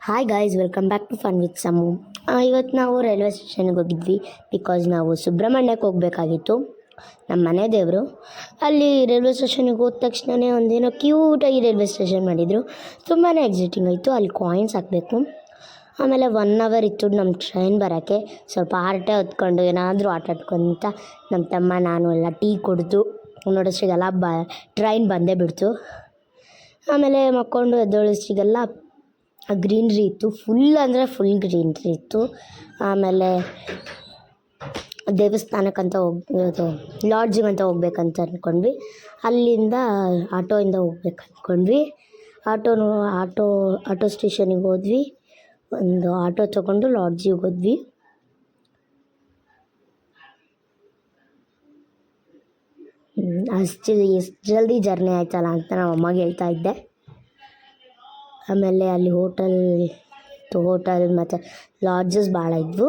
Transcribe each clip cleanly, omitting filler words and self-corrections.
Hi guys, welcome back to fun with Samu. ಇವತ್ತು ನಾವು railway ಸ್ಟೇಷನ್ಗೆ ಹೋಗಿದ್ವಿ. ಬಿಕಾಸ್ ನಾವು ಸುಬ್ರಹ್ಮಣ್ಯಕ್ಕೆ ಹೋಗಬೇಕಾಗಿತ್ತು, ನಮ್ಮ ಮನೆ ದೇವರು. ಅಲ್ಲಿ ರೈಲ್ವೆ ಸ್ಟೇಷನಿಗೆ ಹೋದ ತಕ್ಷಣವೇ ಒಂದೇನೋ ಕ್ಯೂಟಾಗಿ ರೈಲ್ವೆ ಸ್ಟೇಷನ್ ಮಾಡಿದರು. ತುಂಬಾ ಎಕ್ಸೈಟಿಂಗ್ ಆಯಿತು. ಅಲ್ಲಿ ಕಾಯಿನ್ಸ್ ಹಾಕಬೇಕು. ಆಮೇಲೆ 1 ಅವರ್ ಇತ್ತು ನಮ್ಮ ಟ್ರೈನ್ ಬರೋಕ್ಕೆ. ಸ್ವಲ್ಪ ಆರಟೆ ಹೊತ್ಕೊಂಡು ಏನಾದರೂ ಆಟ ಆಡ್ಕೊಂತ ನಮ್ಮ ತಮ್ಮ ನಾನು ಎಲ್ಲ ಟೀ ಕುಡಿದು ನೋಡೋಷ್ಟಿಗೆಲ್ಲ ಟ್ರೈನ್ ಬಂದೇ ಬಿಡ್ತು. ಆಮೇಲೆ ಮಕ್ಕೊಂಡು ಎದ್ದೋಳಷ್ಟಿಗೆಲ್ಲ ಗ್ರೀನ್ರಿ ಇತ್ತು, ಫುಲ್ ಅಂದರೆ ಫುಲ್ ಗ್ರೀನ್ರಿ ಇತ್ತು. ಆಮೇಲೆ ದೇವಸ್ಥಾನಕ್ಕಂತ ಹೋಗ್ಬೋದು, ಲಾಡ್ಜಿಗಂತ ಹೋಗ್ಬೇಕಂತ ಅಂದ್ಕೊಂಡ್ವಿ. ಅಲ್ಲಿಂದ ಆಟೋಯಿಂದ ಹೋಗ್ಬೇಕು ಅಂದ್ಕೊಂಡ್ವಿ. ಆಟೋ ಸ್ಟೇಷನಿಗೆ ಹೋದ್ವಿ. ಒಂದು ಆಟೋ ತೊಗೊಂಡು ಲಾಡ್ಜಿಗೆ ಹೋದ್ವಿ. ಎಷ್ಟು ಜಲ್ದಿ ಜರ್ನಿ ಆಯ್ತಲ್ಲ ಅಂತ ನಾವು ಅಮ್ಮಗೆ ಹೇಳ್ತಾ ಇದ್ದೆ. ಆಮೇಲೆ ಅಲ್ಲಿ ಹೋಟೆಲ್ ಮತ್ತು ಲಾಡ್ಜಸ್ ಭಾಳ ಇದ್ವು.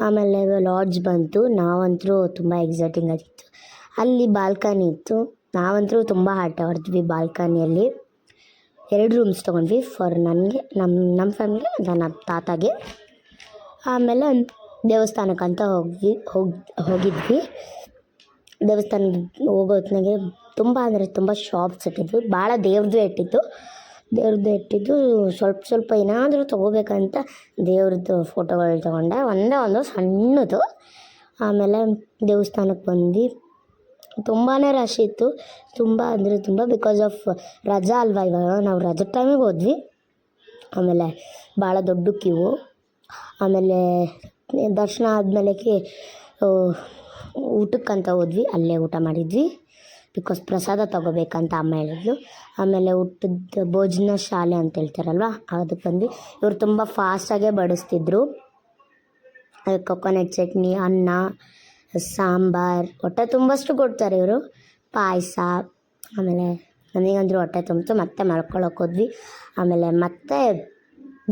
ಆಮೇಲೆ ಲಾಡ್ಜ್ ಬಂತು. ನಾವಂತರೂ ತುಂಬ ಎಕ್ಸೈಟಿಂಗ್ ಆಗಿತ್ತು. ಅಲ್ಲಿ ಬಾಲ್ಕನಿ ಇತ್ತು. ನಾವಂತರೂ ತುಂಬ ಆಟ ಆಡಿದ್ವಿ ಬಾಲ್ಕನಿಯಲ್ಲಿ. 2 ರೂಮ್ಸ್ ತೊಗೊಂಡ್ವಿ, ಫಾರ್ ನನಗೆ, ನಮ್ಮ ಫ್ಯಾಮಿಲಿ, ನನ್ನ ತಾತಾಗೆ. ಆಮೇಲೆ ದೇವಸ್ಥಾನಕ್ಕಂತ ಹೋಗಿದ್ವಿ. ದೇವಸ್ಥಾನಕ್ಕೆ ಹೋಗೋ ಹೊತ್ತಿನಾಗೆ ತುಂಬ ಅಂದರೆ ತುಂಬ ಶಾಪ್ಸ್ ಇಟ್ಟಿದ್ವಿ. ಭಾಳ ದೇವ್ರದ್ದು ಇಟ್ಟಿದ್ದು. ಸ್ವಲ್ಪ ಏನಾದರೂ ತೊಗೋಬೇಕಂತ ದೇವ್ರದ್ದು ಫೋಟೋಗಳು ತೊಗೊಂಡೆ, ಒಂದು ಸಣ್ಣದು. ಆಮೇಲೆ ದೇವಸ್ಥಾನಕ್ಕೆ ಬಂದ್ವಿ. ತುಂಬಾ ರಶ್ ಇತ್ತು, ತುಂಬ ಅಂದರೆ ತುಂಬ. ಬಿಕಾಸ್ ಆಫ್ ರಜಾ ಅಲ್ವಾ ಇವಾಗ, ನಾವು ರಜದ ಟೈಮಿಗೆ ಹೋದ್ವಿ. ಆಮೇಲೆ ಭಾಳ ದೊಡ್ಡ ಕ್ಯೂ. ಆಮೇಲೆ ದರ್ಶನ ಆದಮೇಲೆ ಊಟಕ್ಕಂತ ಹೋದ್ವಿ. ಅಲ್ಲೇ ಊಟ ಮಾಡಿದ್ವಿ. ಬಿಕಾಸ್ ಪ್ರಸಾದ ತೊಗೋಬೇಕಂತ ಅಮ್ಮ ಹೇಳಿದ್ಲು. ಆಮೇಲೆ ಊಟದ ಭೋಜನ ಶಾಲೆ ಅಂತ ಹೇಳ್ತಾರಲ್ವ, ಅದಕ್ಕೆ ಬಂದ್ವಿ. ಇವರು ತುಂಬ ಫಾಸ್ಟಾಗೇ ಬಡಿಸ್ತಿದ್ರು. ಕೊಕೊನಟ್ ಚಟ್ನಿ, ಅನ್ನ, ಸಾಂಬಾರು, ಹೊಟ್ಟೆ ತುಂಬಷ್ಟು ಕೊಡ್ತಾರೆ ಇವರು. ಪಾಯಸ. ಆಮೇಲೆ ನನಗಂದ್ರೂ ಹೊಟ್ಟೆ ತುಂಬಿತು. ಮತ್ತೆ ಮಲ್ಕೊಳಕ್ಕೆ ಹೋದ್ವಿ. ಆಮೇಲೆ ಮತ್ತೆ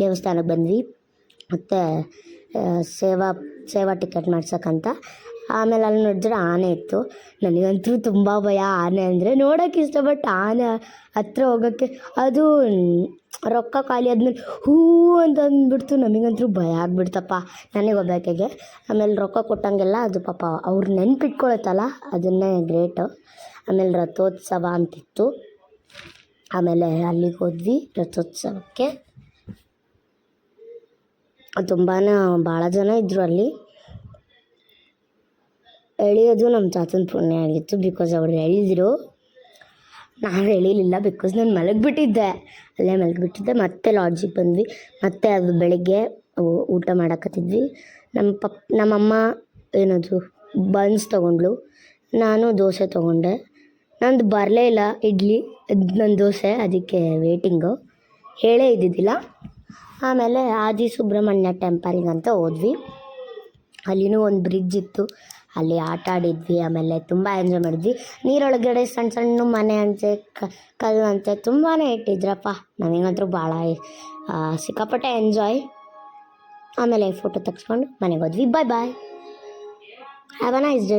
ದೇವಸ್ಥಾನಕ್ಕೆ ಬಂದ್ವಿ. ಮತ್ತು ಸೇವಾ ಟಿಕೆಟ್ ಮಾಡ್ಸೋಕ್ಕಂತ. ಆಮೇಲೆ ಅಲ್ಲಿ ನೋಡಿದ್ರೆ ಆನೆ ಇತ್ತು. ನನಗಂತೂ ತುಂಬ ಭಯ ಆನೆ ಅಂದರೆ. ನೋಡೋಕ್ಕೆ ಇಷ್ಟ, ಬಟ್ ಆನೆ ಹತ್ರ ಹೋಗೋಕ್ಕೆ, ಅದು ರೊಕ್ಕ ಖಾಲಿ ಆದ್ಮೇಲೆ ಹೂ ಅಂತ ಅಂದ್ಬಿಡ್ತು. ನಮಗಂತೂ ಭಯ ಆಗಿಬಿಡ್ತಪ್ಪ, ನನಗೆ ಒಬ್ಬಾಕೆಗೆ. ಆಮೇಲೆ ರೊಕ್ಕ ಕೊಟ್ಟಂಗೆಲ್ಲ ಅದು ಪಾಪ ಅವ್ರು ನೆನ್ಪಿಟ್ಕೊಳತ್ತಲ್ಲ, ಅದನ್ನೇ ಗ್ರೇಟು. ಆಮೇಲೆ ರಥೋತ್ಸವ ಅಂತಿತ್ತು. ಆಮೇಲೆ ಅಲ್ಲಿಗೆ ಹೋದ್ವಿ ರಥೋತ್ಸವಕ್ಕೆ. ಭಾಳ ಜನ ಇದ್ದರು ಅಲ್ಲಿ. ಎಳೆಯೋದು ನಮ್ಮ ತಾತನ ಪುಣ್ಯ ಆಗಿತ್ತು. ಬಿಕಾಸ್ ಅವ್ರು ಎಳೆದಿದ್ರು, ನಾನು ಎಳೀಲಿಲ್ಲ. ಬಿಕಾಸ್ ನಾನು ಮಲಗಿಬಿಟ್ಟಿದ್ದೆ. ಮತ್ತೆ ಲಾಡ್ಜಿಗೆ ಬಂದ್ವಿ. ಮತ್ತೆ ಅದು ಬೆಳಗ್ಗೆ ಊಟ ಮಾಡಕತ್ತಿದ್ವಿ. ನಮ್ಮಮ್ಮ ಏನದು ಬನ್ಸ್ ತೊಗೊಂಡ್ಳು, ನಾನು ದೋಸೆ ತೊಗೊಂಡೆ. ನಂದು ಬರಲೇ ಇಲ್ಲ ಇಡ್ಲಿ, ನನ್ನ ದೋಸೆ, ಅದಕ್ಕೆ ವೇಟಿಂಗು, ಹೇಳೇ ಇದ್ದಿದ್ದಿಲ್ಲ. ಆಮೇಲೆ ಆದಿ ಸುಬ್ರಹ್ಮಣ್ಯ ಟೆಂಪಲ್ಗಂತ ಹೋದ್ವಿ. ಅಲ್ಲಿನೂ ಒಂದು ಬ್ರಿಡ್ಜ್ ಇತ್ತು, ಅಲ್ಲಿ ಆಟ ಆಡಿದ್ವಿ. ಆಮೇಲೆ ತುಂಬ ಎಂಜಾಯ್ ಮಾಡಿದ್ವಿ. ನೀರೊಳಗಡೆ ಸಣ್ಣ ಸಣ್ಣ ಮನೆ ಅಂತೆ, ಕಲ್ಲು ಅಂತೆ ತುಂಬಾ ಇಟ್ಟಿದ್ರಪ್ಪ. ನನಗಂತೂ ಭಾಳ ಸಿಕ್ಕಾಪಟ್ಟೆ ಎಂಜಾಯ್. ಆಮೇಲೆ ಫೋಟೋ ತೆಗೆಸ್ಕೊಂಡು ಮನೆಗೆ ಹೋದ್ವಿ. Bye. Have a nice day.